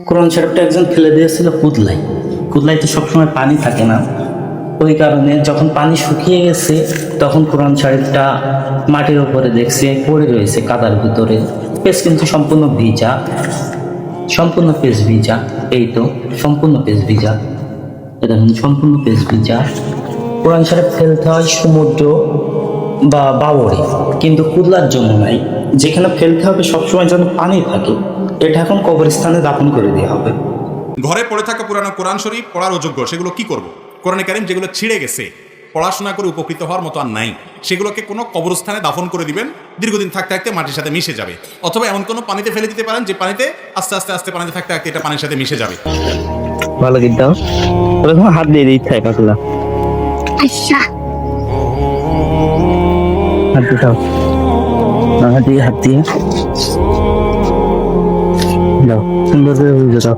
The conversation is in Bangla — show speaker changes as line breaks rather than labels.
কোরআন শরীফটা একজন ফেলে দিয়েছিল কুদলাই। কুদলাই তো সবসময় পানি থাকে না, ওই কারণে যখন পানি শুকিয়ে গেছে তখন কোরআন শরীফটা মাটির উপরে দেখছে পড়ে রয়েছে কাদার ভিতরে। পেজ কিন্তু সম্পূর্ণ ভিজা, সম্পূর্ণ পেজ ভিজা। এই তো সম্পূর্ণ পেজ ভিজা, এটা সম্পূর্ণ পেজ ভিজা। কোরআন শরীফ ফেলতে হয় সমুদ্র বা বাবরে, কিন্তু কুদলার জন্য নাই। যেখানে ফেলতে হবে সবসময় যেন পানি থাকে, এটা এখন কবরস্থানে দাফন করে দেওয়া হবে।
ঘরে পড়ে থাকা পুরানো কোরআন শরীফ পড়ার অযোগ্য, সেগুলো কি করব? কোরআনে কারীম যেগুলো ছিঁড়ে গেছে, পড়াশোনা করে উপকৃত হওয়ার মতো আর নাই, সেগুলোকে কোনো কবরস্থানে দাফন করে দিবেন। দীর্ঘদিন থাকতে থাকতে মাটির সাথে মিশে যাবে, অথবা এমন কোনো পানিতে ফেলে দিতে পারেন যে পানিতে আস্তে আস্তে আস্তে পানিতে থাকতে থাকতে এটা পানির সাথে মিশে যাবে।
ভালো কিন্তু হাত দিয়ে দিতে হয় পাতলা।
আচ্ছা
হাত দিয়ে দাও, হাত দিয়ে দাও, সুন্দর করে বুঝে দাও।